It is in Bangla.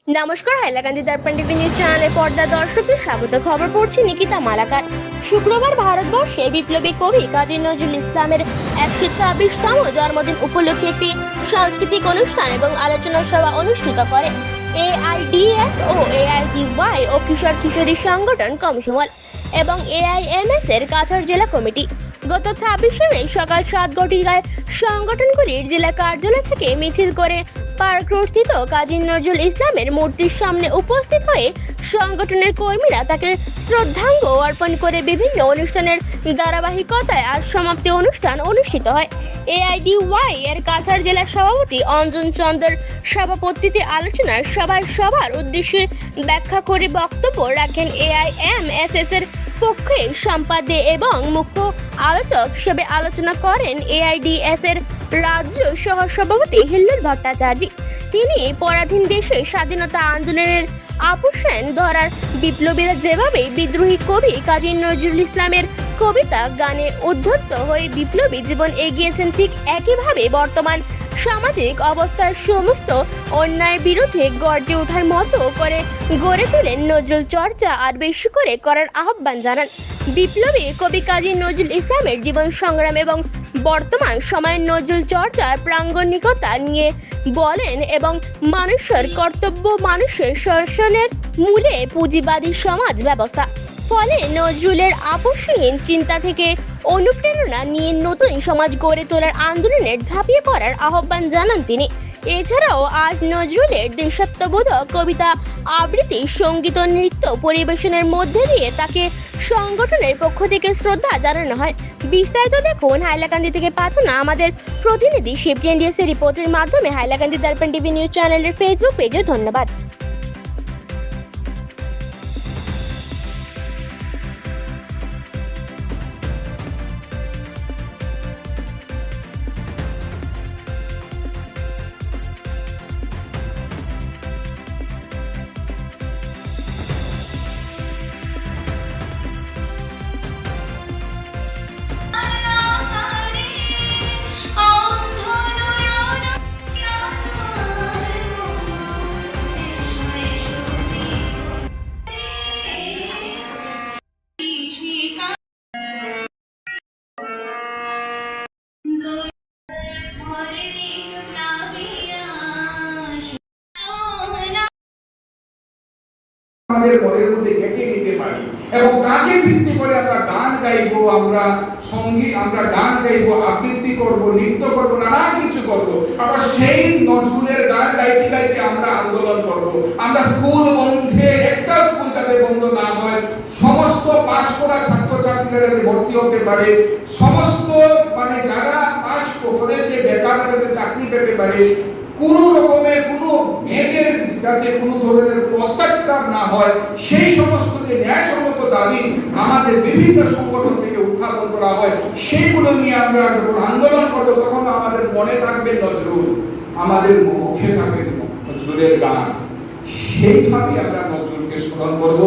নমস্কার, হাইলাকান্দি দর্পণ টিভি নিউজ চ্যানেলের পর্দা দর্শকদের স্বাগত। খবর পড়ছি নিকিতা মালাকার। শুক্রবার ভারতবর্ষে বিপ্লবী কবি কাজী নজরুল ইসলামের 126তম জন্মদিন উপলক্ষে একটি সাংস্কৃতিক অনুষ্ঠান এবং আলোচনা সভা অনুষ্ঠিত করে এআইডিএস ও এআইজিওয়াই ও কিশোর কিশোরী সংগঠন কমিশন এবং এআইএমএস এর কাছাড় জেলা কমিটি। গত 26শে মে সকাল 7 ঘটিকায় সংগঠনগুলির জেলা কার্যালয় থেকে মিছিল করে পার্ক রোড স্থিত কাজী নজরুল ইসলামের মূর্তির সামনে উপস্থিত হয়ে সংগঠনের কর্মীরা তাকে শ্রদ্ধাঞ্জ অর্পণ করে বিভিন্ন অনুষ্ঠানের ধারাবাহিকতায় আজ সমাপ্তি অনুষ্ঠান অনুষ্ঠিত হয়। এআইডিওয়াই এর কাছাড় জেলা সভাপতি অঞ্জন চন্দ্র সভাপতিত্বে আলোচনার সভায় সবার উদ্দেশ্যে ব্যাখ্যা করে বক্তব্য রাখেন এআইএমএসএস এর পক্ষে সম্পাদক এবং মুখ্য আলোচক হিসেবে আলোচনা করেন এআইডিএস এর রাজ্য সহ সভাপতি হিল্লোল ভট্টাচার্য। তিনি পরাধীন দেশে স্বাধীনতা আন্দোলনের আপোষেন ধরার বিপ্লবীরা যেভাবে বিদ্রোহী কবি কাজী নজরুল ইসলামের কবিতা গানে উদ্ধত্ত হয়ে বিপ্লবী জীবন এগিয়েছেন, ঠিক একইভাবে বর্তমান সামাজিক অবস্থার সমস্ত অন্যায়ের বিরুদ্ধে গর্জে ওঠার মতো করে গড়ে তোলেন নজরুল চর্চা আর বেশি করে করার আহ্বান জানান। বিপ্লবী কবি কাজী নজরুল ইসলামের জীবন সংগ্রাম এবং বর্তমান সময়ের নজরুল চর্চার প্রাঙ্গণিকতা নিয়ে বলেন এবং মানুষের কর্তব্য মানুষের শাসনের মূলে পুঁজিবাদী সমাজ ব্যবস্থা। ফলে নজরুলের আপোষহীন চিন্তা থেকে অনুপ্রেরণা নিয়ে নতুন সমাজ গড়ে তোলার আন্দোলনের ঝাঁপিয়ে পড়ার আহ্বান জানান তিনি। এছাড়াও আজ নজরুলের দেশাত্মবোধক কবিতা আবৃত্তি, সঙ্গীত ও নৃত্য পরিবেশনের মধ্যে দিয়ে তাকে সংগঠনের পক্ষ থেকে শ্রদ্ধা জানানো হয়। বিস্তারিত দেখুন হাইলাকান্দি থেকে পাঠানো আমাদের প্রতিনিধি শিবটি এনডিএস এর রিপোর্টের মাধ্যমে হাইলাকান্দি দর্পণ টিভি নিউজ চ্যানেলের ফেসবুক পেজে। ধন্যবাদ। আমাদের মনের মধ্যে গেঁথে দিতে পারি এবং তাকে ভিত্তি করে আমরা গান গাইবো, আমরা সঙ্গীত, আমরা গান গাইবো, আবৃত্তি করব, নৃত্য করব, নানা কিছু করব। আবার সেই নজরুলের গান গাইতে গাইতে আমরা আন্দোলন করব। আমরা স্কুল বন্ধে, একটা স্কুল যাতে বন্ধ না হয়, সমস্ত পাশ করা ছাত্রছাত্রীরা ভর্তি হতে পারে, সমস্ত যারা পাশ করেছে বেকাররা যাতে চাকরি পেতে পারে, কোন রকমের কোনো মেয়েদের যাতে কোনো ধরনের অত্যাচার না হয়, সেই সমস্ত যে ন্যায়সঙ্গত দাবি আমাদের বিভিন্ন সংগঠন থেকে উত্থাপন করা হয়, সেইগুলো নিয়ে আমরা যখন আন্দোলন করবো তখন আমাদের মনে থাকবে নজরুল, আমাদের মুখে থাকবে নজরুলের গান। সেইভাবে আমরা নজরুলকে স্মরণ করবো।